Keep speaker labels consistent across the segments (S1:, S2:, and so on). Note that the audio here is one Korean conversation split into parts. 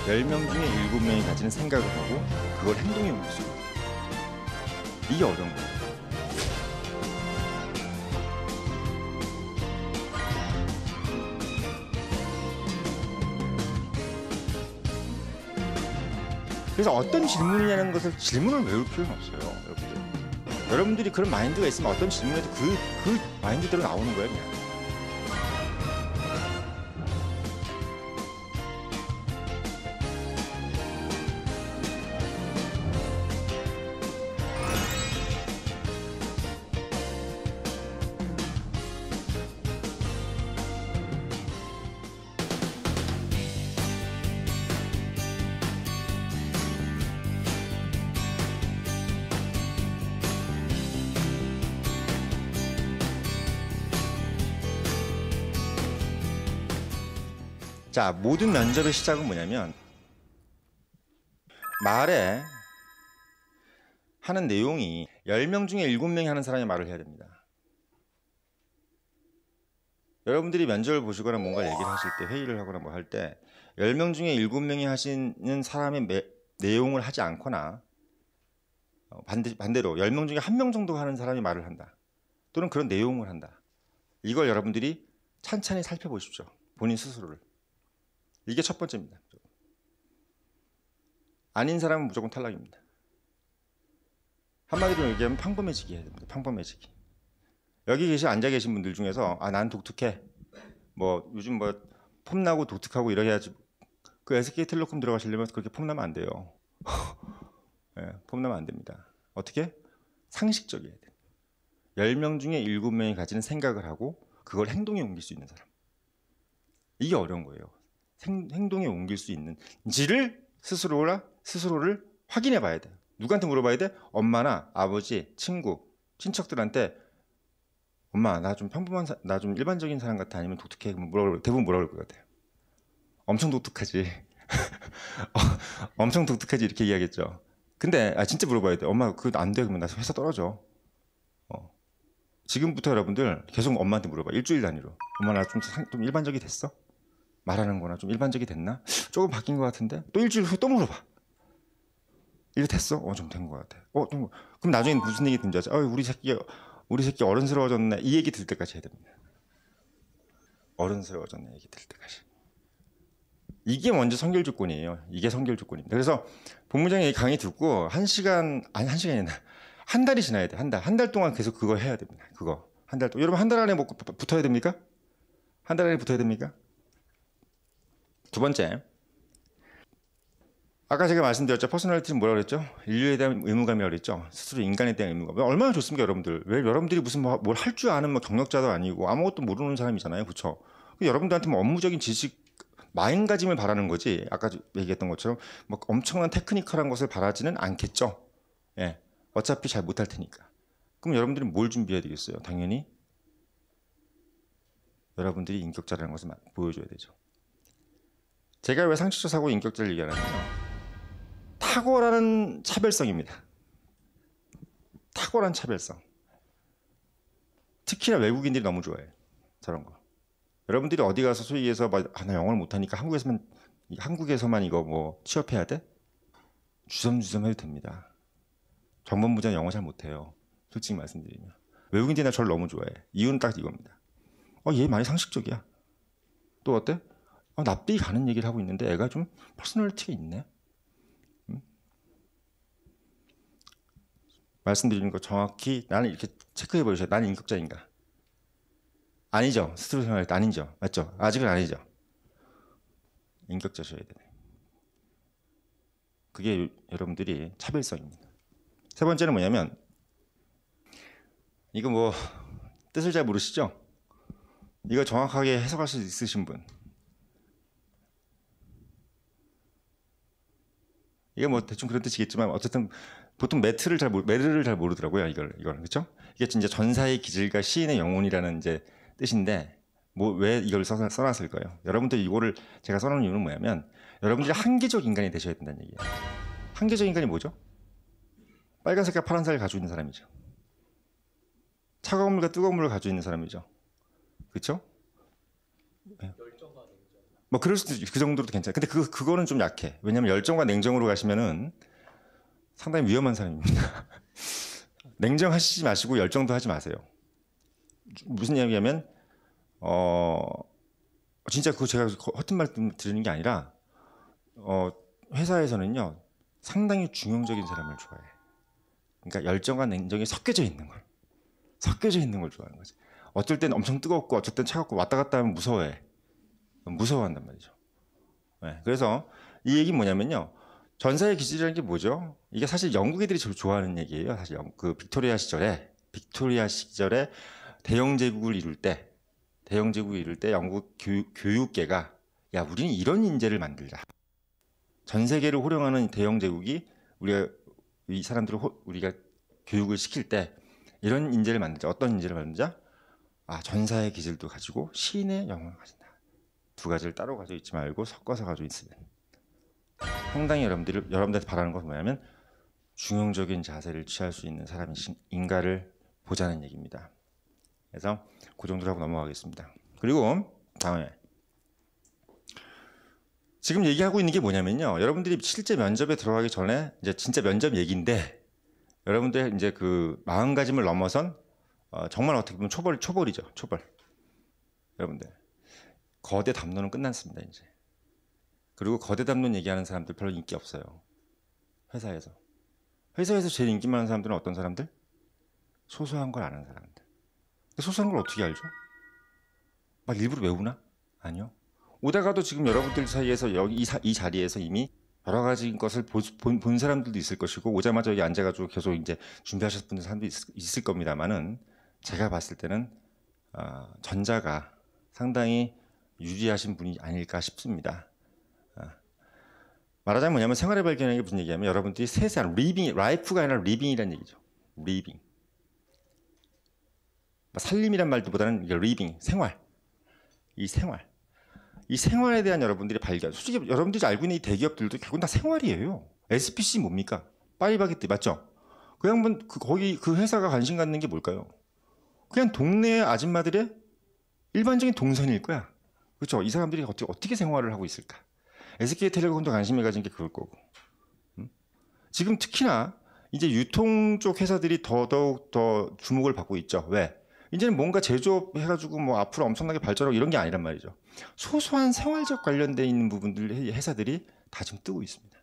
S1: 10명 중에 7명이 가지는 생각을 하고 그걸 행동에 옮길 수 있는 거예요. 이게 어려운 거예요. 그래서 어떤 질문이냐는 것을 질문을 외울 필요는 없어요. 여러분들이 그런 마인드가 있으면 어떤 질문에도 그 마인드대로 나오는 거예요, 그냥. 자, 모든 면접의 시작은 뭐냐면 말에 하는 내용이 10명 중에 7명이 하는 사람이 말을 해야 됩니다. 여러분들이 면접을 보시거나 뭔가 얘기를 하실 때, 회의를 하거나 뭐 할 때 10명 중에 7명이 하시는 사람의 내용을 하지 않거나 반대로 10명 중에 1명 정도 하는 사람이 말을 한다. 또는 그런 내용을 한다. 이걸 여러분들이 찬찬히 살펴보십시오. 본인 스스로를. 이게 첫 번째입니다. 아닌 사람은 무조건 탈락입니다. 한마디로 얘기하면 평범해지기 해야 됩니다. 평범해지기. 여기 앉아 계신 분들 중에서 난 독특해. 뭐 요즘 뭐 폼나고 독특하고 이래야지. 그 SK텔레콤 들어가시려면 그렇게 폼나면 안 돼요. 네, 폼나면 안 됩니다. 어떻게? 상식적이어야 돼요. 10명 중에 7명이 가지는 생각을 하고 그걸 행동에 옮길 수 있는 사람. 이게 어려운 거예요. 행동에 옮길 수 있는지를 스스로를 확인해 봐야 돼요. 누구한테 물어봐야 돼? 엄마나 아버지, 친구, 친척들한테 엄마 나 좀 나 좀 일반적인 사람 같아 아니면 독특해? 대부분 뭐라 그럴 것 같아요? 엄청 독특하지. 엄청 독특하지 이렇게 이야기하겠죠. 근데 진짜 물어봐야 돼. 엄마 그거 안 돼. 그러면 나 회사 떨어져. 지금부터 여러분들 계속 엄마한테 물어봐. 일주일 단위로. 엄마 나 좀 일반적이 됐어? 말하는 거나 좀 일반적이 됐나? 조금 바뀐 것 같은데? 또 일주일 후에 또 물어봐. 이거 됐어? 좀 된 것 같아. 그럼 나중에 무슨 얘기 듣는지 알지? 우리 새끼 어른스러워졌네. 이 얘기 들 때까지 해야 됩니다. 어른스러워졌네. 얘기 들 때까지. 이게 먼저 선결 조건이에요. 이게 선결 조건입니다. 그래서 본부장이 강의 듣고 1시간이 아니라 한 달이 지나야 돼. 한 달. 한 달 동안 계속 그거 해야 됩니다. 그거. 한 달 동안. 여러분 한 달 안에 붙어야 됩니까? 한 달 안에 붙어야 됩니까? 두 번째, 아까 제가 말씀드렸죠. 퍼스널리티는 뭐라고 그랬죠? 인류에 대한 의무감이라고 그랬죠. 스스로 인간에 대한 의무감. 얼마나 좋습니까, 여러분들? 왜 여러분들이 무슨 뭘 할 줄 아는 경력자도 아니고 아무것도 모르는 사람이잖아요, 그렇죠? 여러분들한테 업무적인 지식, 마인가짐을 바라는 거지. 아까 얘기했던 것처럼 뭐 엄청난 테크니컬한 것을 바라지는 않겠죠. 예, 어차피 잘 못할 테니까. 그럼 여러분들이 뭘 준비해야 되겠어요? 당연히 여러분들이 인격자라는 것을 보여줘야 되죠. 제가 왜 상식적 사고 인격자를 얘기하냐면요. 탁월한 차별성입니다. 탁월한 차별성. 특히나 외국인들이 너무 좋아해요. 저런 거. 여러분들이 어디 가서 소위 해서 나 영어를 못하니까 한국에서만 이거 뭐 취업해야 돼? 주섬주섬 해도 됩니다. 정보부장 영어 잘 못해요. 솔직히 말씀드리면. 외국인들이 저를 너무 좋아해. 이유는 딱 이겁니다. 얘 많이 상식적이야. 또 어때? 납득이 가는 얘기를 하고 있는데 애가 좀 퍼스널리티가 있네. 말씀드리는 거 정확히 나는 이렇게 체크해 보셔야 나는 인격자인가? 아니죠. 스스로 생각할 때 아니죠. 맞죠? 아직은 아니죠. 인격자셔야 되네. 그게 여러분들이 차별성입니다. 세 번째는 뭐냐면 이거 뭐 뜻을 잘 모르시죠? 이거 정확하게 해석할 수 있으신 분. 이게 뭐 대충 그런 뜻이겠지만 어쨌든 보통 메르를 잘 모르더라고요. 이걸 그렇죠? 이게 진짜 전사의 기질과 시인의 영혼이라는 이제 뜻인데 왜 이걸 써놨을까요? 여러분들 이거를 제가 써놓은 이유는 뭐냐면 여러분들이 한계적 인간이 되셔야 된다는 얘기예요. 한계적 인간이 뭐죠? 빨간색과 파란색을 가지고 있는 사람이죠. 차가운 물과 뜨거운 물을 가지고 있는 사람이죠. 그렇죠? 네. 뭐 그럴 수도 그 정도로 괜찮아. 근데 그거는 좀 약해. 왜냐면 열정과 냉정으로 가시면은 상당히 위험한 사람입니다. 냉정하시지 마시고 열정도 하지 마세요. 무슨 이야기냐면 진짜 그거 제가 허튼 말씀 드리는 게 아니라 회사에서는요 상당히 중용적인 사람을 좋아해. 그러니까 열정과 냉정이 섞여져 있는 걸 좋아하는 거지. 어쩔 땐 엄청 뜨겁고 어쩔 땐 차갑고 왔다 갔다 하면 무서워한단 말이죠. 네, 그래서 이 얘기 뭐냐면요. 전사의 기질이라는 게 뭐죠? 이게 사실 영국애들이 제일 좋아하는 얘기예요. 사실 그 빅토리아 시절에 대영 제국을 이룰 때 영국 교육계가 야 우리는 이런 인재를 만들자. 전 세계를 호령하는 대영 제국이 이 사람들을 우리가 교육을 시킬 때 이런 인재를 만들자. 어떤 인재를 만들자? 전사의 기질도 가지고 시인의 영혼을 가진다. 두 가지를 따로 가지고 있지 말고 섞어서 가지고 있으면 상당히 여러분들한테 바라는 것은 뭐냐면 중용적인 자세를 취할 수 있는 사람인가를 보자는 얘기입니다. 그래서 그 정도로 하고 넘어가겠습니다. 그리고 다음에 지금 얘기하고 있는 게 뭐냐면요. 여러분들이 실제 면접에 들어가기 전에 이제 진짜 면접 얘기인데 여러분들 이제 그 마음가짐을 넘어선 정말 어떻게 보면 초벌이죠. 초벌. 여러분들 거대 담론은 끝났습니다. 이제. 그리고 거대 담론 얘기하는 사람들 별로 인기 없어요. 회사에서 제일 인기 많은 사람들은 어떤 사람들? 소소한 걸 아는 사람들. 소소한 걸 어떻게 알죠? 막 일부러 외우나? 아니요. 오다가도 지금 여러분들 사이에서 이 자리에서 이미 여러 가지 것을 본 사람들도 있을 것이고 오자마자 여기 앉아가지고 계속 이제 준비하셨던 사람도 있을 겁니다만은 제가 봤을 때는 전자가 상당히 유리하신 분이 아닐까 싶습니다. 말하자면 뭐냐면 생활의 발견이라는 게 무슨 얘기냐면 여러분들이 세상 라이프가 아니라 리빙이라는 얘기죠. 리빙. 살림이란 말보다는 리빙, 생활. 이 생활에 대한 여러분들의 발견. 솔직히 여러분들이 알고 있는 이 대기업들도 결국은 다 생활이에요. SPC 뭡니까? 파리바게뜨 맞죠? 그 양반 거기 그 회사가 관심 갖는 게 뭘까요? 그냥 동네 아줌마들의 일반적인 동선일 거야. 그렇죠? 이 사람들이 어떻게 생활을 하고 있을까? SK텔레콤도 관심을 가진 게 그럴 거고. 지금 특히나 이제 유통 쪽 회사들이 더더욱 더 주목을 받고 있죠. 왜? 이제는 뭔가 제조업 해가지고 뭐 앞으로 엄청나게 발전하고 이런 게 아니란 말이죠. 소소한 생활적 관련돼 있는 회사들이 다 지금 뜨고 있습니다.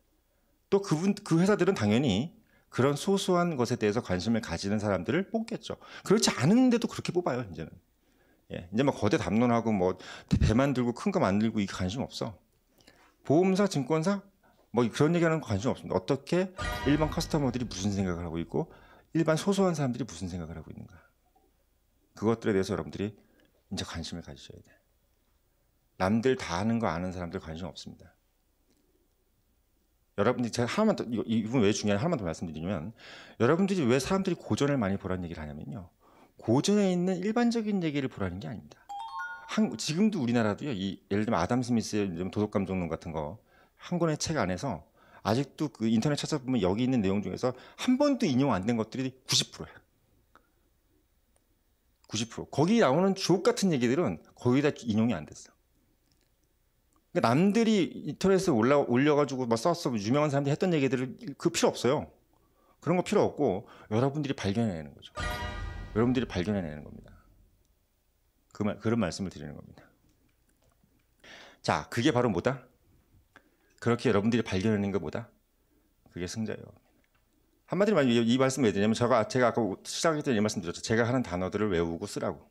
S1: 또 그 회사들은 당연히 그런 소소한 것에 대해서 관심을 가지는 사람들을 뽑겠죠. 그렇지 않은데도 그렇게 뽑아요, 이제는. 예, 이제 막 거대 담론하고 뭐 배만 들고 큰 거 만들고 이게 관심 없어. 보험사, 증권사 뭐 그런 얘기하는 거 관심 없습니다. 어떻게 일반 커스터머들이 무슨 생각을 하고 있고 일반 소소한 사람들이 무슨 생각을 하고 있는가. 그것들에 대해서 여러분들이 이제 관심을 가지셔야 돼. 남들 다 아는 거 아는 사람들 관심 없습니다. 여러분들이 제가 하나만 더 이 부분 왜 중요한지 하나만 더 말씀드리면 여러분들이 왜 사람들이 고전을 많이 보라는 얘기를 하냐면요. 고전에 있는 일반적인 얘기를 보라는 게 아닙니다. 지금도 우리나라도요. 예를 들면 아담 스미스의 도덕감정론 같은 거 한 권의 책 안에서 아직도 그 인터넷 찾아보면 여기 있는 내용 중에서 한 번도 인용 안 된 것들이 90%예요. 90%. 거기 나오는 주옥 같은 얘기들은 거의 다 인용이 안 됐어. 그러니까 남들이 인터넷에 올려가지고 막 썼어 유명한 사람들이 했던 얘기들을 그 필요 없어요. 그런 거 필요 없고 여러분들이 발견해내는 거죠. 여러분들이 발견해내는 겁니다. 그런 말씀을 드리는 겁니다. 자, 그게 바로 뭐다? 그렇게 여러분들이 발견해내는 게 뭐다? 그게 승자예요. 한마디로 말하면 이 말씀을 왜 드리냐면 제가 아까 시작할 때 이 말씀 드렸죠. 제가 하는 단어들을 외우고 쓰라고.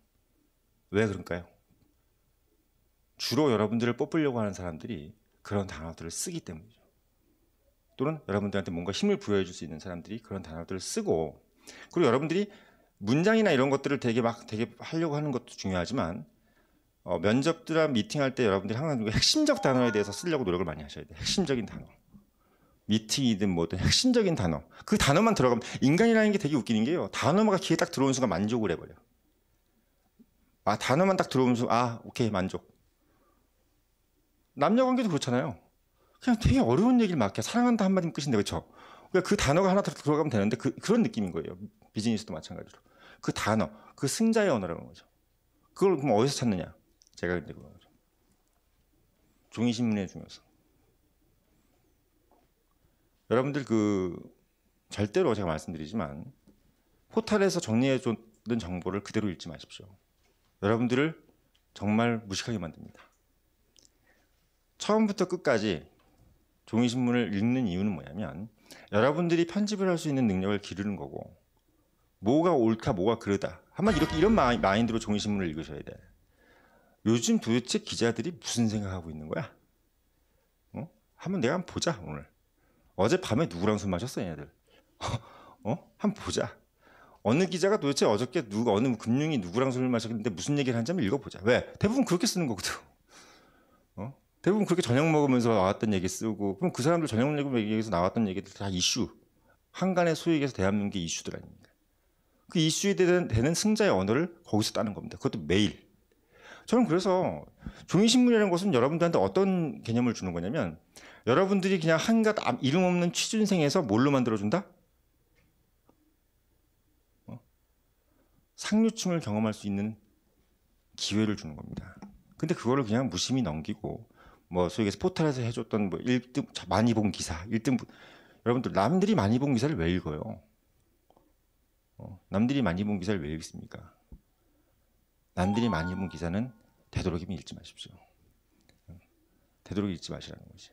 S1: 왜 그럴까요? 주로 여러분들을 뽑으려고 하는 사람들이 그런 단어들을 쓰기 때문이죠. 또는 여러분들한테 뭔가 힘을 부여해 줄 수 있는 사람들이 그런 단어들을 쓰고 그리고 여러분들이 문장이나 이런 것들을 되게 하려고 하는 것도 중요하지만 면접들이랑 미팅할 때 여러분들이 항상 핵심적 단어에 대해서 쓰려고 노력을 많이 하셔야 돼요. 핵심적인 단어. 미팅이든 뭐든 핵심적인 단어. 그 단어만 들어가면 인간이라는 게 되게 웃기는 게요. 단어가 귀에 딱 들어오는 순간 만족을 해버려. 단어만 딱 들어오는 순간 오케이 만족. 남녀 관계도 그렇잖아요. 그냥 되게 어려운 얘기를 막 해. 사랑한다 한마디면 끝인데 그렇죠? 그러니까 그 단어가 하나 들어가면 되는데 그런 느낌인 거예요. 비즈니스도 마찬가지로. 그 단어, 그 승자의 언어라는 거죠. 그걸 그럼 어디서 찾느냐? 제가 근데 그거죠. 종이신문의 중요성. 여러분들 절대로 제가 말씀드리지만 포털에서 정리해줬던 정보를 그대로 읽지 마십시오. 여러분들을 정말 무식하게 만듭니다. 처음부터 끝까지 종이신문을 읽는 이유는 뭐냐면 여러분들이 편집을 할 수 있는 능력을 기르는 거고 뭐가 옳다 뭐가 그르다 한마디 이런 마인드로 종이신문을 읽으셔야 돼. 요즘 도대체 기자들이 무슨 생각하고 있는 거야? 한번 내가 한번 보자. 오늘 어젯밤에 누구랑 술 마셨어 얘네들? 한번 보자. 어느 기자가 도대체 어저께 어느 금융이 누구랑 술을 마셨는데 무슨 얘기를 하는지 한번 읽어보자. 왜? 대부분 그렇게 쓰는 거거든. 대부분 그렇게 저녁 먹으면서 나왔던 얘기 쓰고 그럼 그 사람들 저녁 먹으면서 얘기해서 나왔던 얘기들 다 이슈. 한간의 소익에서 대한민국의 이슈들 아닙니까? 그 이슈에 되는 승자의 언어를 거기서 따는 겁니다. 그것도 매일. 저는 그래서 종이신문이라는 것은 여러분들한테 어떤 개념을 주는 거냐면 여러분들이 그냥 한갓 이름 없는 취준생에서 뭘로 만들어준다? 상류층을 경험할 수 있는 기회를 주는 겁니다. 근데 그거를 그냥 무심히 넘기고 소위 얘기해서 포털에서 해줬던 1등 많이 본 기사 1등 여러분들 남들이 많이 본 기사를 왜 읽어요? 남들이 많이 본 기사를 왜 읽습니까? 남들이 많이 본 기사는 되도록이면 읽지 마십시오. 되도록 읽지 마시라는 거지.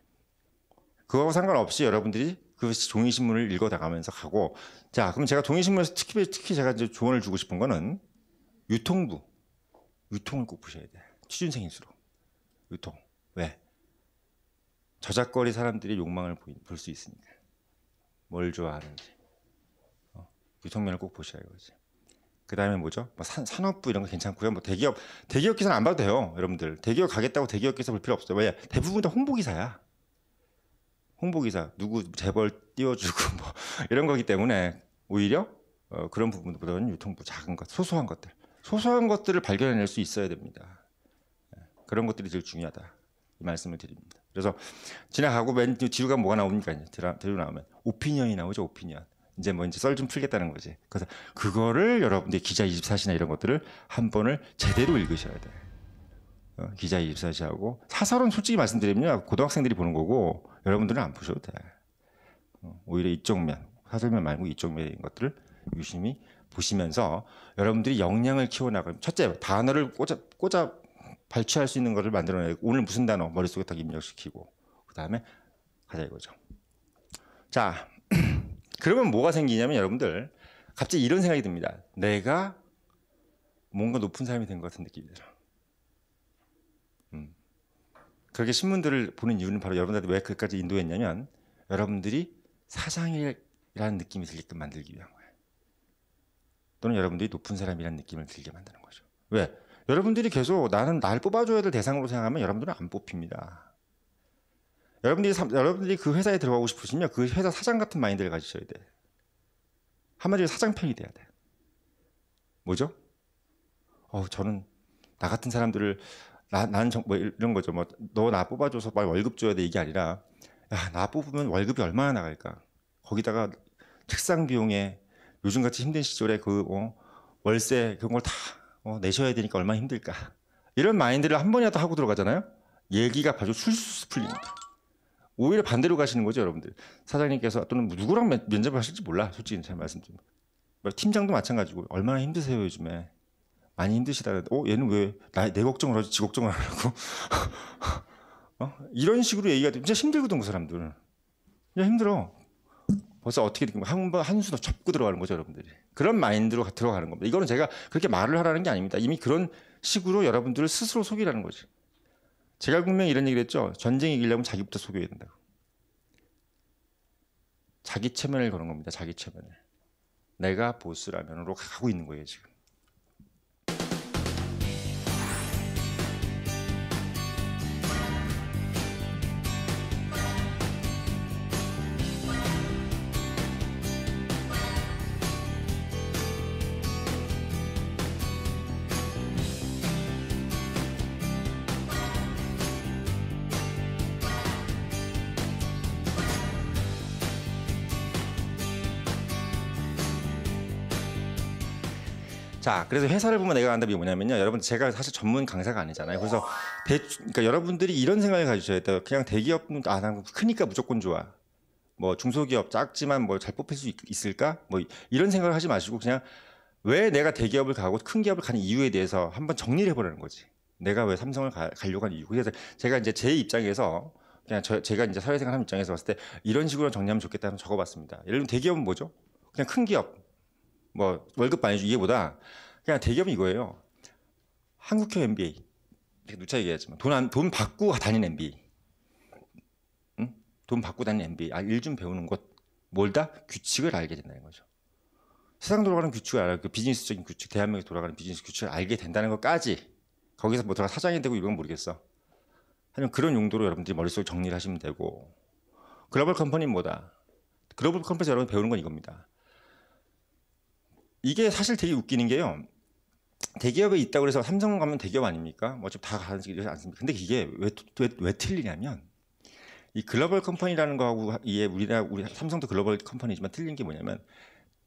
S1: 그거하고 상관없이 여러분들이 그 종이신문을 읽어나가면서 가고 자 그럼 제가 종이신문에서 특히 제가 이제 조언을 주고 싶은 거는 유통을 꼭 보셔야 돼. 취준생일수록 유통. 왜? 저작거리 사람들이 욕망을 볼 수 있으니까. 뭘 좋아하는지. 유통면을 꼭 보시라 이거지. 그 다음에 뭐죠? 산업부 이런 거 괜찮고요. 대기업 기사는 안 봐도 돼요. 여러분들 대기업 가겠다고 대기업 기사 볼 필요 없어요. 왜? 대부분 다 홍보 기사야. 홍보 기사 누구 재벌 띄워주고 이런 거기 때문에 오히려 그런 부분보다는 유통부 작은 것, 소소한 것들을 발견해낼 수 있어야 됩니다. 그런 것들이 제일 중요하다 이 말씀을 드립니다. 그래서 지나가고 맨 뒤로가 뭐가 나옵니까? 뒤로 나오면 오피니언이 나오죠. 오피니언. 이제 썰 좀 풀겠다는 거지. 그래서 그거를 여러분들 기자24시나 이런 것들을 한 번을 제대로 읽으셔야 돼. 기자24시하고 사설은 솔직히 말씀드리면 고등학생들이 보는 거고 여러분들은 안 보셔도 돼. 오히려 이쪽 면, 사설면 말고 이쪽 면인 것들을 유심히 보시면서 여러분들이 역량을 키워나가면 첫째 단어를 꽂아 발췌할 수 있는 것을 만들어내고 오늘 무슨 단어 머릿속에 딱 입력시키고 그 다음에 가자 이거죠. 자 그러면 뭐가 생기냐면 여러분들 갑자기 이런 생각이 듭니다. 내가 뭔가 높은 사람이 된 것 같은 느낌이 들어. 그렇게 신문들을 보는 이유는 바로 여러분들한테 왜 그까지 인도했냐면 여러분들이 사장이라는 느낌이 들게끔 만들기 위한 거예요. 또는 여러분들이 높은 사람이라는 느낌을 들게 만드는 거죠. 왜? 여러분들이 계속 나는 날 뽑아줘야 될 대상으로 생각하면 여러분들은 안 뽑힙니다. 여러분들이 그 회사에 들어가고 싶으시면 그 회사 사장 같은 마인드를 가지셔야 돼. 한마디로 사장편이 돼야 돼. 뭐죠? 저는 나 같은 사람들을 나는 이런 거죠. 너 나 뽑아줘서 빨리 월급 줘야 돼 이게 아니라 야, 나 뽑으면 월급이 얼마나 나갈까? 거기다가 책상 비용에 요즘같이 힘든 시절에 월세 그런 걸 다 내셔야 되니까 얼마나 힘들까? 이런 마인드를 한 번이라도 하고 들어가잖아요. 얘기가 아주 술술 풀립니다. 오히려 반대로 가시는 거죠, 여러분들. 사장님께서 또는 누구랑 면접을 하실지 몰라. 솔직히 잘 말씀드리면. 팀장도 마찬가지고 얼마나 힘드세요 요즘에. 많이 힘드시다는데 얘는 왜 내 걱정을 하지 지 걱정을 안 하고 이런 식으로 얘기가 진짜 힘들거든 그 사람들. 그냥 힘들어. 벌써 어떻게 된 거야? 한 수 더 접고 들어가는 거죠 여러분들이. 그런 마인드로 들어가는 겁니다. 이거는 제가 그렇게 말을 하라는 게 아닙니다. 이미 그런 식으로 여러분들을 스스로 속이라는 거지. 제가 분명히 이런 얘기를 했죠. 전쟁 이기려면 자기부터 속여야 된다고. 자기 체면을 거는 겁니다. 자기 체면을. 내가 보스라면으로 가고 있는 거예요 지금. 자, 그래서 회사를 보면 내가 안답이 뭐냐면요. 여러분 제가 사실 전문 강사가 아니잖아요. 그래서 그러니까 여러분들이 이런 생각을 가지셔야 돼요. 그냥 대기업은 난 크니까 무조건 좋아. 뭐 중소기업 작지만 뭐 잘 뽑힐 수 있을까? 뭐 이런 생각을 하지 마시고 그냥 왜 내가 대기업을 가고 큰 기업을 가는 이유에 대해서 한번 정리를 해보라는 거지. 내가 왜 삼성을 가려고 하는 이유. 그래서 제가 이제 제 입장에서 그냥 제가 이제 사회생활 하는 입장에서 봤을 때 이런 식으로 정리하면 좋겠다 는 적어봤습니다. 예를 들면 대기업은 뭐죠? 그냥 큰 기업. 뭐 월급 많이 주기 이게보다 그냥 대기업이 이거예요. 한국형 MBA. 누차 얘기하지만 돈 받고 다니는 MBA. 응? 돈 받고 다니는 MBA. 일 좀 배우는 것. 뭘다? 규칙을 알게 된다는 거죠. 세상 돌아가는 규칙을 알아. 그 비즈니스적인 규칙, 대한민국에 돌아가는 비즈니스 규칙을 알게 된다는 것까지. 거기서 뭐 들어가 사장이 되고 이런 건 모르겠어. 하지만 그런 용도로 여러분들이 머릿속에 정리를 하시면 되고. 글로벌 컴퍼니는 뭐다? 글로벌 컴퍼니에서 여러분 배우는 건 이겁니다. 이게 사실 되게 웃기는 게요. 대기업에 있다고 해서 삼성 가면 대기업 아닙니까? 뭐 좀 다 가지 않습니까? 근데 이게 왜 틀리냐면 이 글로벌 컴퍼니라는 거하고 우리 삼성도 글로벌 컴퍼니지만 틀린 게 뭐냐면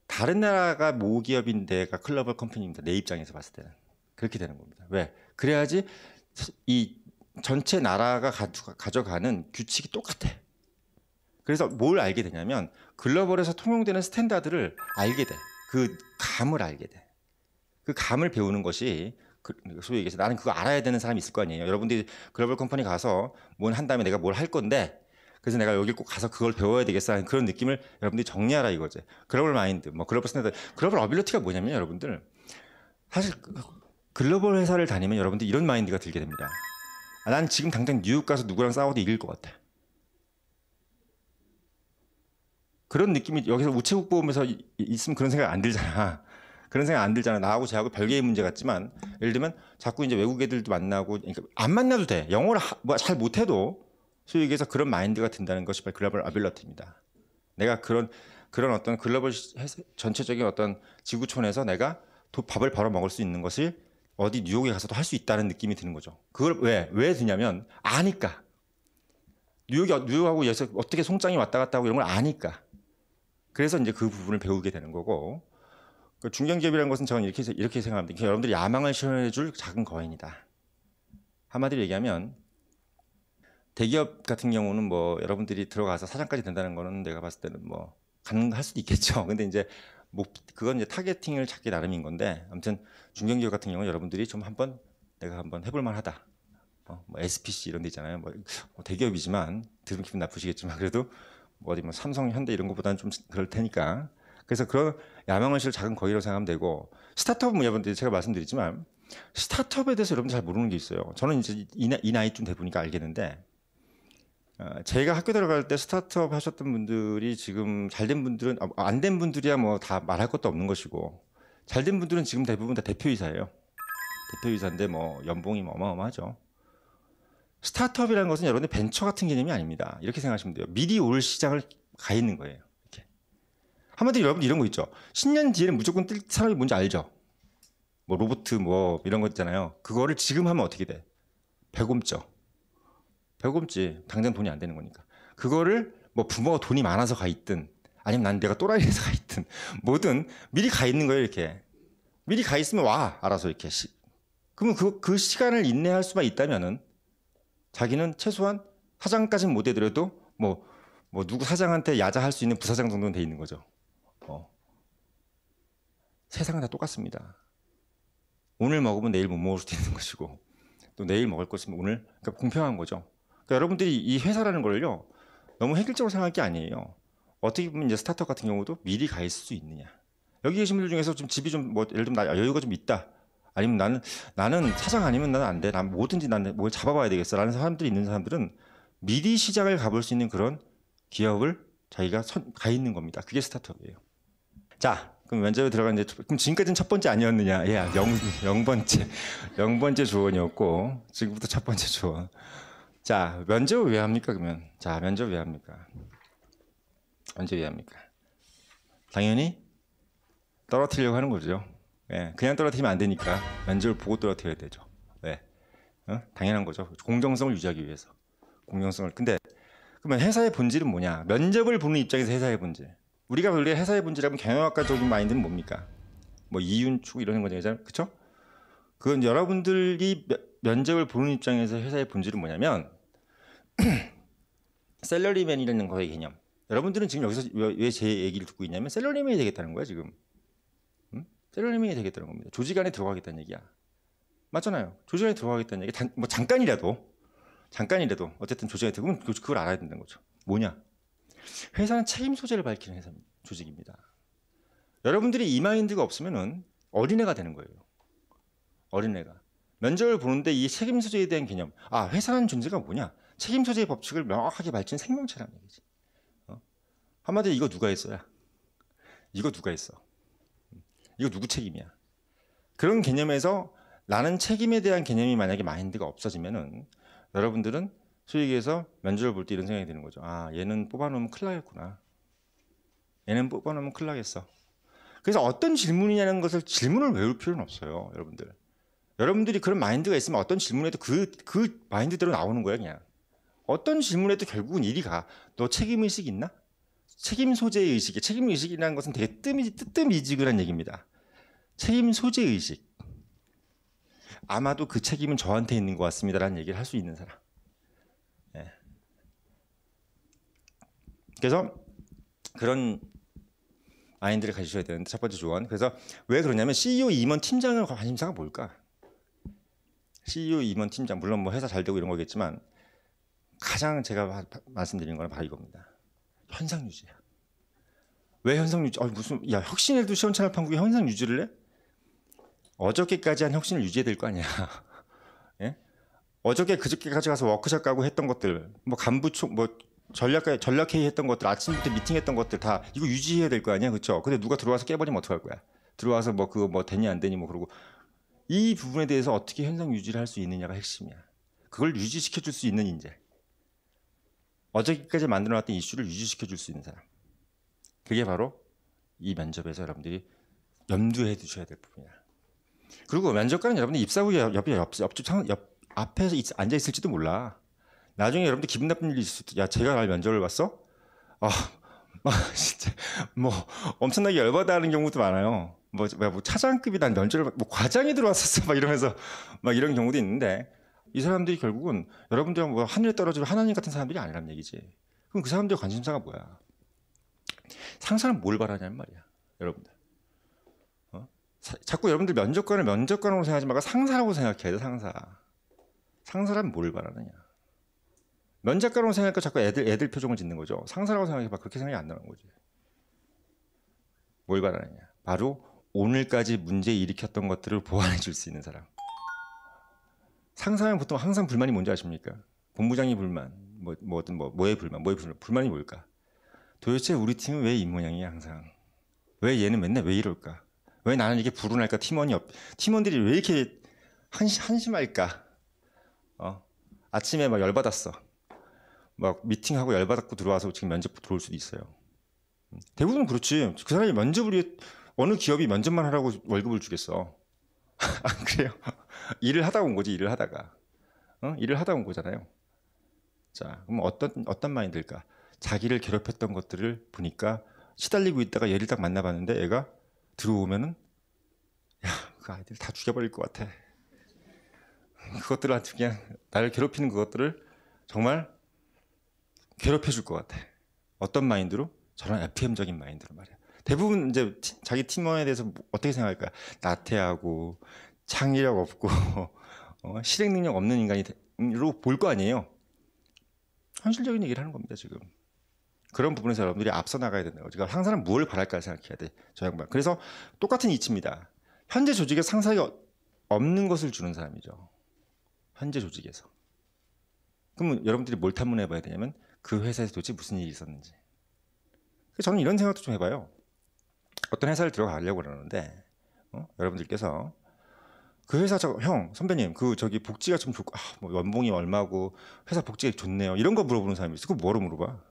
S1: 다른 나라가 모기업인데가 글로벌 컴퍼니입니다. 내 입장에서 봤을 때는 그렇게 되는 겁니다. 왜? 그래야지 이 전체 나라가 가져가는 규칙이 똑같아. 그래서 뭘 알게 되냐면 글로벌에서 통용되는 스탠다드를 알게 돼. 그 감을 알게 돼. 그 감을 배우는 것이 소위 얘기해서 나는 그거 알아야 되는 사람이 있을 거 아니에요. 여러분들이 글로벌 컴퍼니 가서 뭘 한 다음에 내가 뭘 할 건데 그래서 내가 여기 꼭 가서 그걸 배워야 되겠어 하는 그런 느낌을 여러분들이 정리하라 이거지. 글로벌 마인드, 뭐 글로벌 스탠다드, 글로벌 어빌리티가 뭐냐면 여러분들 사실 글로벌 회사를 다니면 여러분들 이런 마인드가 들게 됩니다. 난 지금 당장 뉴욕 가서 누구랑 싸워도 이길 것 같아. 그런 느낌이 여기서 우체국 보면서 있으면 그런 생각 안 들잖아. 그런 생각 안 들잖아. 나하고 쟤하고 별개의 문제 같지만 예를 들면 자꾸 이제 외국 애들도 만나고 그러니까 안 만나도 돼. 영어를 잘 못해도 소위 얘기해서 그런 마인드가 든다는 것이 바로 글로벌 어빌리티입니다. 내가 그런 어떤 글로벌 전체적인 어떤 지구촌에서 내가 밥을 벌어 먹을 수 있는 것을 어디 뉴욕에 가서도 할 수 있다는 느낌이 드는 거죠. 그걸 왜 드냐면 아니까. 뉴욕하고 여기서 어떻게 송장이 왔다 갔다 하고 이런 걸 아니까. 그래서 이제 그 부분을 배우게 되는 거고 중견기업이라는 것은 저는 이렇게 생각합니다. 여러분들이 야망을 실현해줄 작은 거인이다. 한마디로 얘기하면 대기업 같은 경우는 뭐 여러분들이 들어가서 사장까지 된다는 거는 내가 봤을 때는 뭐 가능할 수도 있겠죠. 근데 이제 그건 이제 타겟팅을 찾기 나름인 건데 아무튼 중견기업 같은 경우는 여러분들이 좀 내가 한번 해볼 만하다. 뭐 SPC 이런 데 있잖아요. 뭐 대기업이지만 들으면 기분 나쁘시겠지만 그래도 뭐 어디 뭐 삼성, 현대 이런 것보다는 좀 그럴 테니까. 그래서 그런 야망을 실을 작은 거위로 생각하면 되고 스타트업은 여러분들이 제가 말씀드리지만 스타트업에 대해서 여러분들 잘 모르는 게 있어요. 저는 이제 이 나이쯤 돼 보니까 알겠는데 제가 학교 들어갈 때 스타트업 하셨던 분들이 지금 잘된 분들은 안 된 분들이야 뭐 다 말할 것도 없는 것이고 잘된 분들은 지금 대부분 다 대표이사예요. 대표이사인데 뭐 연봉이 어마어마하죠. 스타트업이라는 것은 여러분들 벤처 같은 개념이 아닙니다. 이렇게 생각하시면 돼요. 미리 올 시장을 가 있는 거예요. 이렇게. 한마디로 여러분 이런 거 있죠. 10년 뒤에는 무조건 뜰 사람이 뭔지 알죠. 뭐 로봇 뭐 이런 거 있잖아요. 그거를 지금 하면 어떻게 돼? 배곰죠. 배곰지. 당장 돈이 안 되는 거니까. 그거를 뭐 부모가 돈이 많아서 가 있든 아니면 난 내가 또라이에서 가 있든 뭐든 미리 가 있는 거예요. 이렇게. 미리 가 있으면 와. 알아서 이렇게. 그러면 그 시간을 인내할 수만 있다면은 자기는 최소한 사장까지는 못 되더라도 뭐 누구 사장한테 야자할 수 있는 부사장 정도는 돼 있는 거죠. 세상은 다 똑같습니다. 오늘 먹으면 내일 못 먹을 수도 있는 것이고 또 내일 먹을 것이면 오늘 그러니까 공평한 거죠. 그러니까 여러분들이 이 회사라는 걸요 너무 획일적으로 생각할 게 아니에요. 어떻게 보면 이제 스타트업 같은 경우도 미리 가 있을 수 있느냐. 여기 계신 분들 중에서 좀 집이 좀 뭐 예를 들면 여유가 좀 있다. 아니면 나는 사장 아니면 나는 안 돼. 난 뭐든지 나는 뭘 잡아봐야 되겠어. 라는 사람들이 있는 사람들은 미리 시작을 가볼 수 있는 그런 기업을 자기가 가 있는 겁니다. 그게 스타트업이에요. 자, 그럼 면접에 들어갔는데 그럼 지금까지는 첫 번째 아니었느냐? 예, 0번째 조언이었고 지금부터 첫 번째 조언. 자, 면접을 왜 합니까? 그러면 자, 면접 왜 합니까? 면접 왜 합니까? 당연히 떨어뜨리려고 하는 거죠. 예, 그냥 떨어뜨리면 안 되니까 면접을 보고 떨어뜨려야 되죠. 왜? 당연한 거죠. 공정성을 유지하기 위해서. 공정성을. 근데 그러면 회사의 본질은 뭐냐? 면접을 보는 입장에서 회사의 본질. 우리가 원래 회사의 본질이라면 경영학과적인 마인드는 뭡니까? 뭐 이윤축 이런 거잖아요, 그렇죠? 그건 여러분들이 면접을 보는 입장에서 회사의 본질은 뭐냐면 셀러리맨이라는 거의 개념. 여러분들은 지금 여기서 왜 제 얘기를 듣고 있냐면 셀러리맨이 되겠다는 거야 지금. 셀러리맨이 되겠다는 겁니다. 조직 안에 들어가겠다는 얘기야. 맞잖아요. 조직 안에 들어가겠다는 얘기. 뭐 잠깐이라도 어쨌든 조직 안에 들어가면 그걸 알아야 된다는 거죠. 뭐냐? 회사는 책임 소재를 밝히는 회사 조직입니다. 여러분들이 이 마인드가 없으면은 어린애가 되는 거예요. 어린애가. 면접을 보는데 이 책임 소재에 대한 개념. 아, 회사라는 존재가 뭐냐? 책임 소재의 법칙을 명확하게 밝히는 생명체라는 얘기지. 한마디로 이거 누가 했어야? 이거 누가 했어? 이거 누구 책임이야? 그런 개념에서 나는 책임에 대한 개념이 만약에 마인드가 없어지면은 여러분들은 소위 얘기해서 면접을 볼 때 이런 생각이 드는 거죠. 아, 얘는 뽑아놓으면 큰일 나겠구나. 얘는 뽑아놓으면 큰일 나겠어. 그래서 어떤 질문이냐는 것을 질문을 외울 필요는 없어요, 여러분들. 여러분들이 그런 마인드가 있으면 어떤 질문에도 그 마인드대로 나오는 거야, 그냥. 어떤 질문에도 결국은 이리 가. 너 책임의식 있나? 책임 소재의 의식이, 책임 의식이라는 것은 되게 뜨뜻미지근한 얘기입니다. 책임 소재 의식. 아마도 그 책임은 저한테 있는 것 같습니다라는 얘기를 할 수 있는 사람. 예. 그래서 그런 마인드를 가지셔야 되는데 첫 번째 조언. 그래서 왜 그러냐면 CEO 임원 팀장의 관심사가 뭘까? CEO 임원 팀장 물론 뭐 회사 잘 되고 이런 거겠지만 가장 제가 말씀드리는 건 바로 이겁니다. 현상 유지야. 왜 현상 유지? 무슨 야 혁신에도 시원찮을 판국에 현상 유지를 해? 어저께까지 한 혁신을 유지해야 될 거 아니야. 예? 어저께 그저께까지 가서 워크숍 가고 했던 것들, 뭐 간부총, 뭐 전략회의 했던 것들, 아침부터 미팅했던 것들 다 이거 유지해야 될 거 아니야, 그렇죠? 근데 누가 들어와서 깨버리면 어떡할 거야? 들어와서 뭐 그거 뭐 되니 안 되니 뭐 그러고 이 부분에 대해서 어떻게 현상 유지를 할 수 있느냐가 핵심이야. 그걸 유지시켜 줄 수 있는 인재. 어저께까지 만들어놨던 이슈를 유지시켜 줄 수 있는 사람. 그게 바로 이 면접에서 여러분들이 염두에 두셔야 될 부분이야. 그리고 면접관은 여러분들 입사 후에 옆 앞에서 앉아 있을지도 몰라. 나중에 여러분들 기분 나쁜 일이 있을 때, 야, 제가 날 면접을 봤어? 진짜 뭐 엄청나게 열받아하는 경우도 많아요. 뭐 차장급이 난 면접을 뭐 과장이 들어왔었어 막 이러면서 막 이런 경우도 있는데 이 사람들이 결국은 여러분들은 뭐 하늘에 떨어질 하나님 같은 사람들이 아니란 얘기지. 그럼 그 사람들의 관심사가 뭐야? 상사는 뭘 바라냐는 말이야, 여러분들. 자꾸 여러분들 면접관으로 생각하지 말고 상사라고 생각해야 돼, 상사. 상사라면 뭘 바라느냐? 면접관으로 생각하니까 자꾸 애들 표정을 짓는 거죠. 상사라고 생각해봐. 그렇게 생각이 안 나는 거지. 뭘 바라느냐? 바로 오늘까지 문제 일으켰던 것들을 보완해 줄 수 있는 사람. 상사는 보통 항상 불만이 뭔지 아십니까? 본부장이 불만, 뭐의 불만, 불만이 뭘까? 도대체 우리 팀은 왜 이 모양이야 항상? 왜 얘는 맨날 왜 이럴까? 왜 나는 이렇게 불운할까? 팀원들이 왜 이렇게 한심할까? 아침에 막 열받았어. 막 미팅하고 열받았고 들어와서 지금 면접 들어올 수도 있어요. 대부분 그렇지. 그 사람이 면접을 위해 어느 기업이 면접만 하라고 월급을 주겠어. 안 그래요? 일을 하다 온 거지. 일을 하다가 일을 하다 온 거잖아요. 자, 그럼 어떤 마인드일까? 자기를 괴롭혔던 것들을 보니까 시달리고 있다가 얘를 딱 만나봤는데 얘가 들어오면은 야, 그 아이들 다 죽여버릴 것 같아. 그것들한테 그냥 나를 괴롭히는 그것들을 정말 괴롭혀줄 것 같아. 어떤 마인드로? 저런 FM적인 마인드로 말이야. 대부분 이제 자기 팀원에 대해서 어떻게 생각할까? 나태하고 창의력 없고 실행 능력 없는 인간으로 볼 거 아니에요. 현실적인 얘기를 하는 겁니다, 지금. 그런 부분에서 여러분들이 앞서 나가야 된다는 거죠. 그러니까 상사는 뭘 바랄까 생각해야 돼, 저 양반. 그래서 똑같은 이치입니다. 현재 조직에 상사가 없는 것을 주는 사람이죠. 현재 조직에서. 그러면 여러분들이 뭘 탐문해 봐야 되냐면 그 회사에서 도대체 무슨 일이 있었는지. 저는 이런 생각도 좀 해봐요. 어떤 회사를 들어가려고 그러는데 여러분들께서 그 회사 형 선배님 그 저기 복지가 좀 좋고 뭐 연봉이 얼마고 회사 복지가 좋네요. 이런 거 물어보는 사람이 있어. 그거 뭐로 물어봐?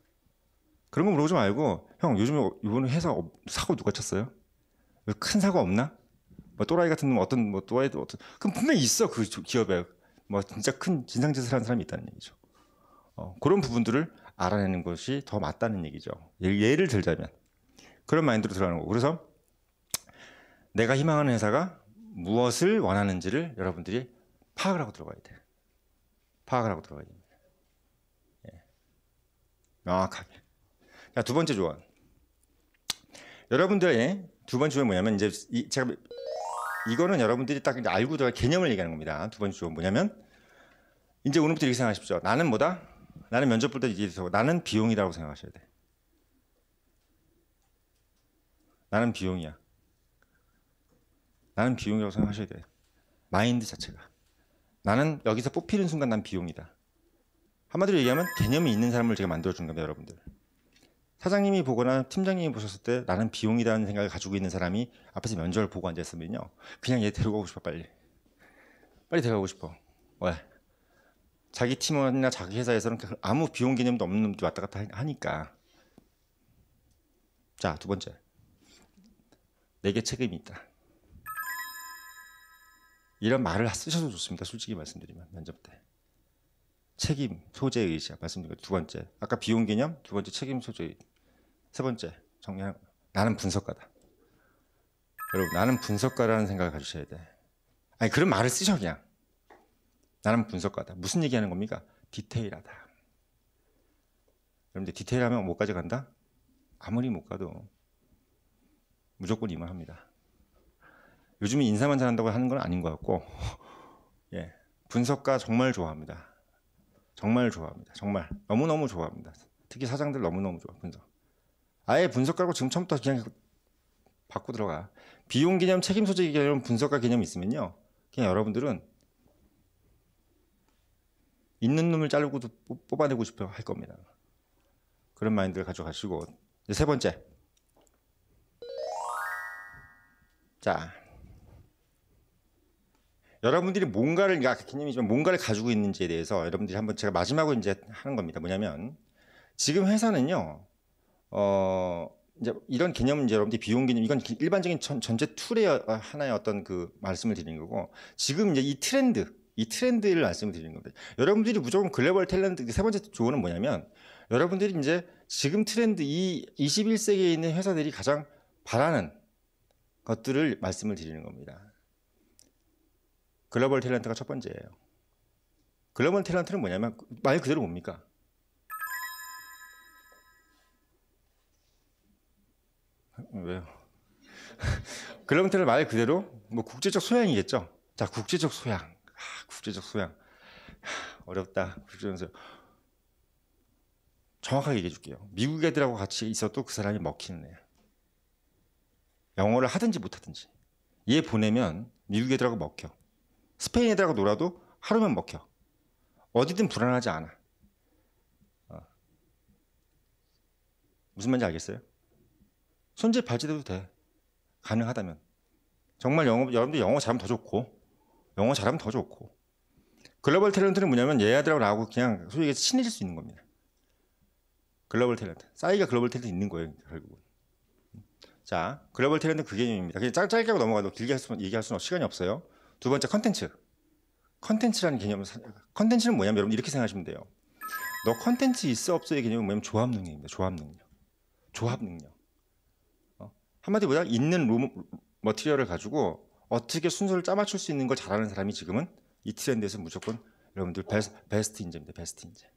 S1: 그런 거 물어보지 말고 형 요즘에 이번에 회사 사고 누가 쳤어요? 왜 큰 사고 없나? 뭐 또라이 같은 놈 어떤 뭐 또라이도 어떤 그럼 분명히 있어 그 기업에 뭐 진짜 큰 진상짓을 하는 사람이 있다는 얘기죠. 그런 부분들을 알아내는 것이 더 맞다는 얘기죠. 예를 들자면 그런 마인드로 들어가는 거고. 그래서 내가 희망하는 회사가 무엇을 원하는지를 여러분들이 파악을 하고 들어가야 돼. 파악을 하고 들어가야 됩니다. 예. 명확하게. 자, 두 번째 조언. 여러분들의 두 번째 조언이 뭐냐면 이제 제가 이거는 여러분들이 딱 이제 알고 들어갈 개념을 얘기하는 겁니다. 두 번째 조언 뭐냐면 이제 오늘부터 이렇게 생각하십시오. 나는 뭐다? 나는 면접 볼 때 이제 나는 비용이라고 생각하셔야 돼. 나는 비용이야. 나는 비용이라고 생각하셔야 돼. 마인드 자체가. 나는 여기서 뽑히는 순간 난 비용이다. 한마디로 얘기하면 개념이 있는 사람을 제가 만들어준 겁니다, 여러분들. 사장님이 보거나 팀장님이 보셨을 때 나는 비용이라는 생각을 가지고 있는 사람이 앞에서 면접을 보고 앉아있으면요, 그냥 얘 데려가고 싶어. 빨리 데려가고 싶어. 왜? 자기 팀원이나 자기 회사에서는 아무 비용 개념도 없는 놈들이 왔다 갔다 하니까. 자, 두 번째, 내게 책임이 있다. 이런 말을 쓰셔도 좋습니다. 솔직히 말씀드리면 면접 때 책임, 소재의식 말씀드린 거 두 번째, 아까 비용 개념, 두 번째 책임, 소재의식, 세 번째 정리하는 거. 나는 분석가다. 여러분, 나는 분석가라는 생각을 가지셔야 돼. 아니, 그런 말을 쓰셔. 그냥 나는 분석가다. 무슨 얘기하는 겁니까? 디테일하다. 여러분들 디테일하면 뭐까지 간다? 아무리 못 가도 무조건 임원합니다. 요즘에 인사만 잘한다고 하는 건 아닌 것 같고, 예, 분석가 정말 좋아합니다. 정말 좋아합니다. 정말 너무너무 좋아합니다. 특히 사장들 너무너무 좋아. 분석. 아예 분석가고 지금 처음부터 그냥 받고 들어가. 비용 개념, 책임 소재 개념, 분석가 개념이 있으면요, 그냥 여러분들은 있는 놈을 자르고도 뽑아내고 싶어 할 겁니다. 그런 마인드를 가져가시고. 세 번째, 자, 여러분들이 뭔가를, 개념이지만 뭔가를 가지고 있는지에 대해서 여러분들이 한번 제가 마지막으로 이제 하는 겁니다. 뭐냐면 지금 회사는요, 이제 이런 개념은 이제 여러분들이 비용 개념, 이건 일반적인 전제 툴의 하나의 어떤 그 말씀을 드리는 거고, 지금 이제 이 트렌드를 말씀을 드리는 겁니다. 여러분들이 무조건 글로벌 탤런트, 세 번째 조언은 뭐냐면 여러분들이 이제 지금 트렌드, 이 21세기에 있는 회사들이 가장 바라는 것들을 말씀을 드리는 겁니다. 글로벌 탤런트가 첫 번째예요. 글로벌 탤런트는 뭐냐면 말 그대로 뭡니까? 왜요? 글로벌 탤런트 말 그대로 뭐 국제적 소양이겠죠. 자, 국제적 소양. 국제적 소양. 어렵다. 국제적 소양. 정확하게 얘기해 줄게요. 미국 애들하고 같이 있어도 그 사람이 먹히는 애야. 영어를 하든지 못하든지. 얘 보내면 미국 애들하고 먹혀. 스페인 애들하고 놀아도 하루면 먹혀. 어디든 불안하지 않아. 무슨 말인지 알겠어요? 손질 발제돼도 돼. 가능하다면. 정말 여러분들 영어 잘하면 더 좋고, 영어 잘하면 더 좋고. 글로벌 탤런트는 뭐냐면 얘네들하고 나하고 그냥 소위 얘기해서 친해질 수 있는 겁니다. 글로벌 탤런트. 싸이가 글로벌 탤런트 있는 거예요, 결국은. 자, 글로벌 탤런트 그 개념입니다. 그냥 짧게 하고 넘어가도 길게 얘기할 수는 시간이 없어요. 두 번째, 컨텐츠. 컨텐츠라는 개념은, 컨텐츠는 뭐냐면 여러분 이렇게 생각하시면 돼요. 너 컨텐츠 있어 없어의 개념은 뭐냐면 조합 능력입니다. 조합 능력. 조합 능력. 한마디로 뭐냐? 있는 머티리얼을 가지고 어떻게 순서를 짜맞출 수 있는 걸 잘하는 사람이 지금은 이 트렌드에서 무조건 여러분들 베스트 인재입니다. 베스트 인재.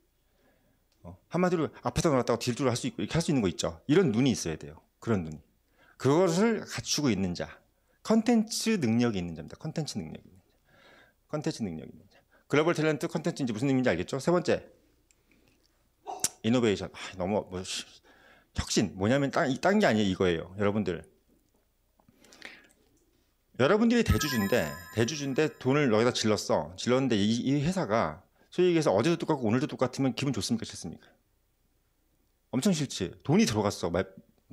S1: 한마디로 앞에서 놀았다가 딜줄 할 수 있고 이렇게 할 수 있는 거 있죠. 이런 눈이 있어야 돼요. 그런 눈이. 그것을 갖추고 있는 자. 컨텐츠 능력이 있는 자입니다. 컨텐츠 능력이 있는 자. 컨텐츠 능력이 있는 자. 글로벌 탤런트 컨텐츠인지 무슨 의미인지 알겠죠? 세 번째, 이노베이션. 너무 혁신. 뭐냐면 딴 게 아니에요. 이거예요. 여러분들이 대주주인데 돈을 여기다 질렀는데 이 회사가 소위 얘기해서 어제도 똑같고 오늘도 똑같으면 기분 좋습니까? 싫습니까? 엄청 싫지. 돈이 들어갔어.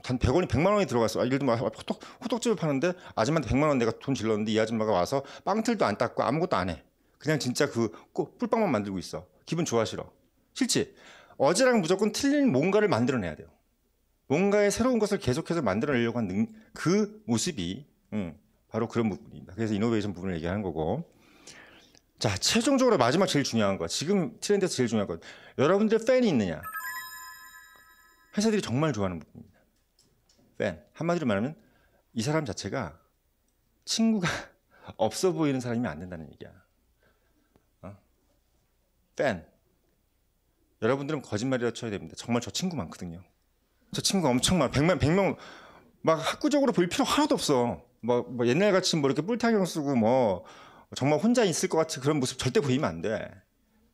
S1: 단 100원이 100만 원이 들어갔어. 예를 들면 호떡집을 파는데 아줌마한테 100만 원 내가 돈 질렀는데 이 아줌마가 와서 빵틀도 안 닦고 아무것도 안 해. 그냥 진짜 그 꿀빵만 만들고 있어. 기분 좋아, 싫어? 싫지. 어제랑 무조건 틀린 뭔가를 만들어내야 돼요. 뭔가의 새로운 것을 계속해서 만들어내려고 하는 그 모습이 바로 그런 부분입니다. 그래서 이노베이션 부분을 얘기하는 거고. 자, 최종적으로 마지막 제일 중요한 거. 지금 트렌드에서 제일 중요한 거. 여러분들 팬이 있느냐? 회사들이 정말 좋아하는 부분입니다. 팬. 한마디로 말하면 이 사람 자체가 친구가 없어 보이는 사람이면 안 된다는 얘기야. 팬. 여러분들은 거짓말이라 쳐야 됩니다. 정말 저 친구 많거든요. 저 친구가 엄청 많아. 100명 막 학구적으로 볼 필요 하나도 없어. 뭐 옛날 같이 뭐 이렇게 뿔타경 쓰고 뭐 정말 혼자 있을 것 같은 그런 모습 절대 보이면 안 돼.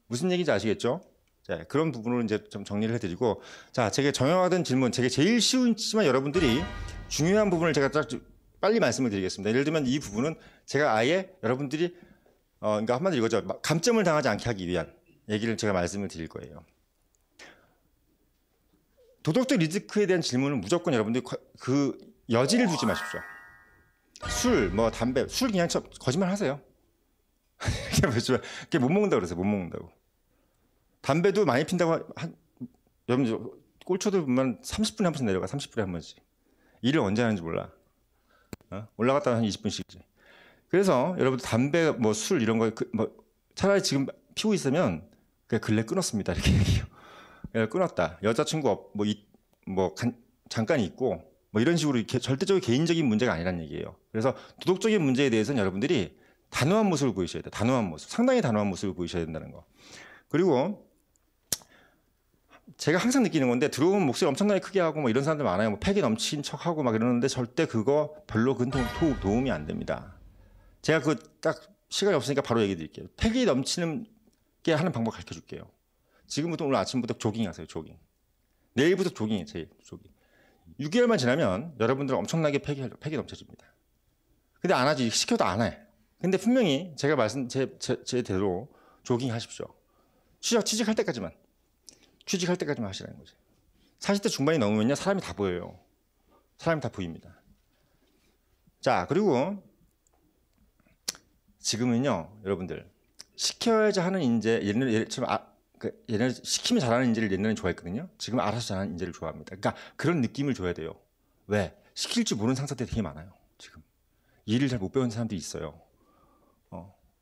S1: 무슨 얘기인지 아시겠죠? 자, 그런 부분을 이제 좀 정리를 해드리고, 자, 제가 정형화된 질문, 제게 제일 쉬운지만 여러분들이 중요한 부분을 제가 딱 빨리 말씀을 드리겠습니다. 예를 들면 이 부분은 제가 아예 여러분들이 그러니까 한마디로 이거죠. 감점을 당하지 않게 하기 위한 얘기를 제가 말씀을 드릴 거예요. 도덕적 리스크에 대한 질문은 무조건 여러분들이 그 여지를 두지 마십시오. 술, 뭐 담배, 술 그냥 거짓말 하세요. 그게 못 먹는다고 그러세요. 못 먹는다고. 담배도 많이 핀다고 여러분 꼴초들 보면 30분에 한 번씩 내려가. 30분에 한 번씩. 일을 언제 하는지 몰라. 올라갔다가 한 20분씩이지. 그래서 여러분들 담배, 뭐 술 이런 거 뭐 차라리 지금 피고 있으면 그냥 근래 끊었습니다. 이렇게 얘기해요. 끊었다. 여자친구 잠깐 있고 뭐 이런 식으로 이렇게 절대적으로 개인적인 문제가 아니란 얘기예요. 그래서 도덕적인 문제에 대해서는 여러분들이 단호한 모습을 보이셔야 돼요. 단호한 모습. 상당히 단호한 모습을 보이셔야 된다는 거. 그리고 제가 항상 느끼는 건데 들어오면 목소리 엄청나게 크게 하고 뭐 이런 사람들 많아요. 뭐 패기 넘친 척하고 막 이러는데 절대 그거 별로 도움이 안 됩니다. 제가 그 딱 시간이 없으니까 바로 얘기 드릴게요. 패기 넘치는 게 하는 방법 가르쳐 줄게요. 지금부터 오늘 아침부터 조깅 하세요. 조깅. 내일부터 조깅이에요. 조깅. 6개월만 지나면 여러분들 엄청나게 패기 넘쳐집니다. 근데 안 하지. 시켜도 안 해. 근데 분명히 제가 제대로 조깅 하십시오. 취직할 때까지만 하시라는 거지. 40대 중반이 넘으면요. 사람이 다 보여요. 사람이 다 보입니다. 자, 그리고 지금은요. 여러분들 시켜야지 하는 인재 옛날에 시키면 잘하는 인재를 옛날에 좋아했거든요. 지금 알아서 잘하는 인재를 좋아합니다. 그러니까 그런 느낌을 줘야 돼요. 왜? 시킬 줄 모르는 상사들이 되게 많아요. 지금 일을 잘 못 배운 사람들이 있어요.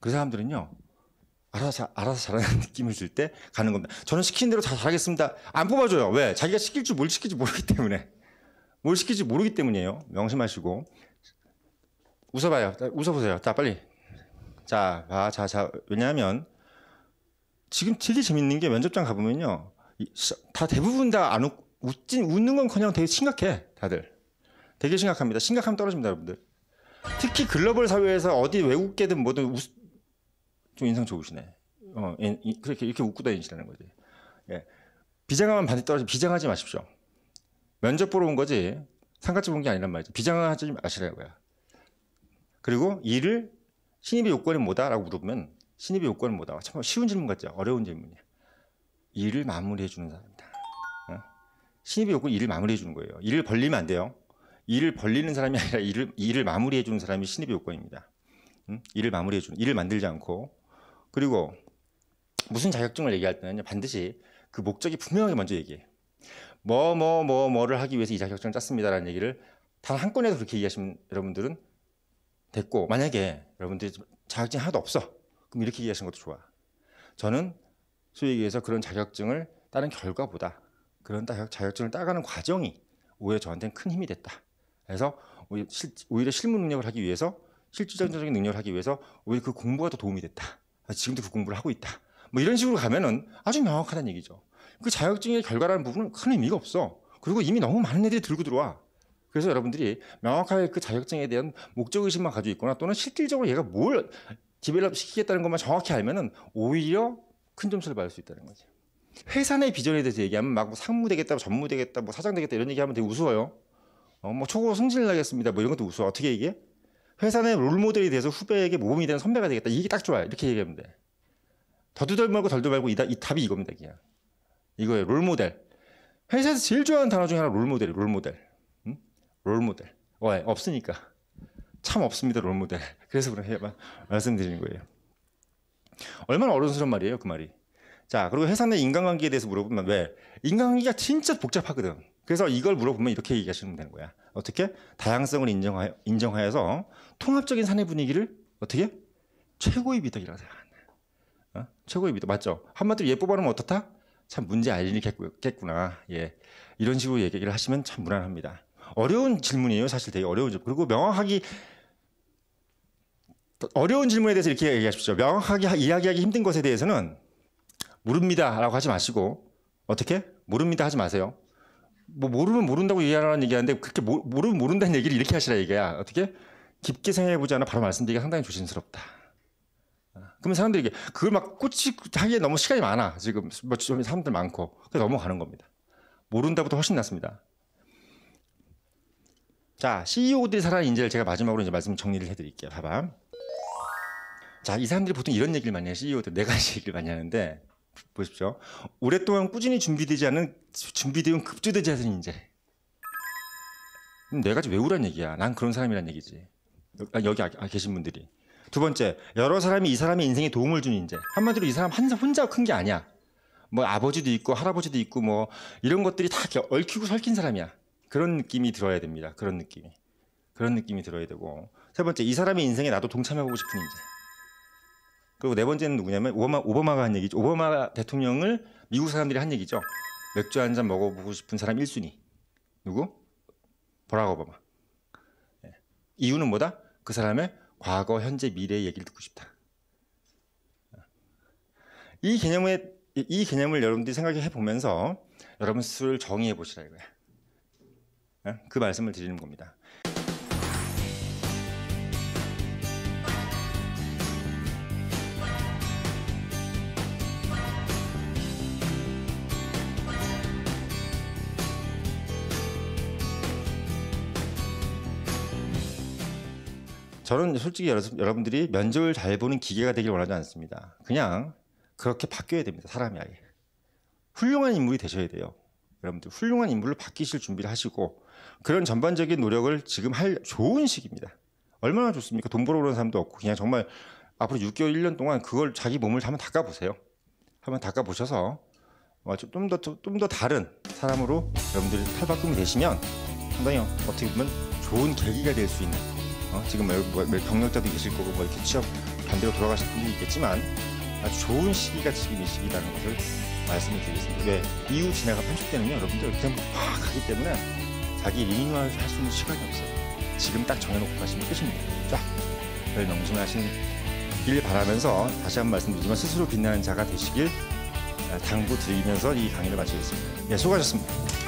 S1: 그 사람들은요. 알아서 잘하는 느낌을 줄 때 가는 겁니다. 저는 시키는 대로 다 잘하겠습니다. 안 뽑아줘요. 왜? 자기가 시킬 줄 뭘 시킬지 모르기 때문에. 뭘 시킬지 모르기 때문이에요. 명심하시고. 웃어봐요. 웃어보세요. 자, 빨리. 자. 왜냐하면 지금 되게 재밌는 게 면접장 가보면요. 다 대부분 다 안 웃는 건커녕 되게 심각해. 다들. 되게 심각합니다. 심각하면 떨어집니다. 여러분들. 특히 글로벌 사회에서 어디 외국계든 뭐든 좀 인상 좋으시네. 이렇게 웃고 다니시라는 거지. 예. 비장하면 반드시 떨어지면 비장하지 마십시오. 면접 보러 온 거지 상갓집 온 게 아니란 말이죠. 비장하지 마시라고요. 그리고 일을 신입의 요건이 뭐다? 라고 물어보면 신입의 요건은 뭐다? 참 쉬운 질문 같죠? 어려운 질문이야. 일을 마무리해 주는 사람이다. 신입의 요건은 일을 마무리해 주는 거예요. 일을 벌리면 안 돼요. 일을 벌리는 사람이 아니라 일을 마무리해 주는 사람이 신입의 요건입니다. 일을 마무리해 주는, 일을 만들지 않고. 그리고 무슨 자격증을 얘기할 때는 반드시 그 목적이 분명하게 먼저 얘기해. 뭐를 하기 위해서 이 자격증을 짰습니다라는 얘기를 단 한 건에도 그렇게 얘기하시면 여러분들은 됐고, 만약에 여러분들이 자격증이 하나도 없어. 그럼 이렇게 얘기하시는 것도 좋아. 저는 소위 얘기해서 그런 자격증을 따는 결과보다 그런 자격증을 따가는 과정이 오히려 저한테는 큰 힘이 됐다. 그래서 오히려 실무 능력을 하기 위해서 실질적인 능력을 하기 위해서 오히려 그 공부가 더 도움이 됐다. 지금도 그 공부를 하고 있다. 뭐 이런 식으로 가면은 아주 명확하다는 얘기죠. 그 자격증의 결과라는 부분은 큰 의미가 없어. 그리고 이미 너무 많은 애들이 들고 들어와. 그래서 여러분들이 명확하게 그 자격증에 대한 목적의식만 가지고 있거나 또는 실질적으로 얘가 뭘 디벨롭 시키겠다는 것만 정확히 알면은 오히려 큰 점수를 받을 수 있다는 거지. 회사 내 비전에 대해서 얘기하면 막 뭐 상무 되겠다, 전무 되겠다, 뭐 사장 되겠다 이런 얘기하면 되게 우스워요. 뭐 초고 승진을 하겠습니다. 뭐 이런 것도 우스워. 어떻게 얘기해? 회사 내 롤모델이 돼서 후배에게 모범이 되는 선배가 되겠다. 이게 딱 좋아요. 이렇게 얘기하면 돼. 더도 덜 말고 덜도 말고 이 답이 이겁니다. 그냥. 이거예요. 롤모델. 회사에서 제일 좋아하는 단어 중에 하나 롤모델이에요. 롤모델. 롤모델. 왜? 없으니까. 참 없습니다. 롤모델. 그래서 말씀드리는 거예요. 얼마나 어른스러운 말이에요. 그 말이. 자, 그리고 회사 내 인간관계에 대해서 물어보면 왜? 인간관계가 진짜 복잡하거든. 그래서 이걸 물어보면 이렇게 얘기하시면 되는 거야. 어떻게? 다양성을 인정하여서 통합적인 사내 분위기를 어떻게? 최고의 미덕이라고 생각한다. 최고의 미덕. 맞죠? 한마디로 얘 뽑아놓으면 어떻다? 참 문제 알 일이 겠구나. 예. 이런 식으로 얘기를 하시면 참 무난합니다. 어려운 질문이에요. 사실 되게 어려운 질문. 그리고 명확하게 어려운 질문에 대해서 이렇게 얘기하십시오. 명확하게 이야기하기 힘든 것에 대해서는 모릅니다라고 하지 마시고 어떻게? 모릅니다 하지 마세요. 뭐 모르면 모른다고 얘기하라는 얘기하는데 그렇게 모르면 모른다는 얘기를 이렇게 하시라 이거야. 어떻게? 깊게 생각해보지 않아 바로 말씀드리기가 상당히 조심스럽다. 그러면 사람들이 그걸 막 하기에 너무 시간이 많아. 지금 뭐 사람들 많고 그래서 넘어가는 겁니다. 모른다보다 훨씬 낫습니다. 자, CEO들이 살아가는 인재를 제가 마지막으로 이제 말씀 정리를 해드릴게요. 봐봐. 자, 이 사람들이 보통 이런 얘기를 많이 해요. CEO들 네 가지 얘기를 많이 하는데 보십시오. 오랫동안 꾸준히 준비되면 급조되지 않은 인재. 네 가지 외우란 얘기야. 난 그런 사람이란 얘기지. 여기 계신 분들이. 두 번째, 여러 사람이 이 사람의 인생에 도움을 준 인재. 한마디로 이 사람 혼자 큰 게 아니야. 뭐 아버지도 있고 할아버지도 있고 뭐 이런 것들이 다 얽히고 설킨 사람이야. 그런 느낌이 들어야 됩니다. 그런 느낌이 들어야 되고. 세 번째, 이 사람의 인생에 나도 동참해보고 싶은 인재. 그리고 네 번째는 누구냐면 오바마가 한 얘기죠. 오바마 대통령을 미국 사람들이 한 얘기죠. 맥주 한 잔 먹어보고 싶은 사람 1순위. 누구? 버락 오바마. 네. 이유는 뭐다? 그 사람의 과거, 현재, 미래의 얘기를 듣고 싶다. 이 개념을 여러분들이 생각해 보면서 여러분 스스로를 정의해 보시라 이거야. 그 말씀을 드리는 겁니다. 저는 솔직히 여러분들이 면접을 잘 보는 기계가 되길 원하지 않습니다. 그냥 그렇게 바뀌어야 됩니다. 사람이 아예. 훌륭한 인물이 되셔야 돼요. 여러분들 훌륭한 인물로 바뀌실 준비를 하시고 그런 전반적인 노력을 지금 할 좋은 시기입니다. 얼마나 좋습니까? 돈 벌어오는 사람도 없고 그냥 정말 앞으로 6개월, 1년 동안 그걸 자기 몸을 한번 닦아보세요. 한번 닦아보셔서 좀 더 다른 사람으로 여러분들이 탈바꿈이 되시면 상당히 어떻게 보면 좋은 계기가 될 수 있는 지금 경력자도 계실 거고 뭐 이렇게 취업 반대로 돌아가실 분들이 있겠지만 아주 좋은 시기가 지금 이 시기라는 것을 말씀을 드리겠습니다. 왜? 이후 지나가 30대는요 여러분들 그냥 확 가기 때문에 자기 리뉴얼 할 수 있는 시간이 없어요. 지금 딱 정해놓고 가시면 끝입니다. 쫙. 그걸 명심하시길 바라면서 다시 한번 말씀드리지만 스스로 빛나는 자가 되시길 당부드리면서 이 강의를 마치겠습니다. 네, 수고하셨습니다.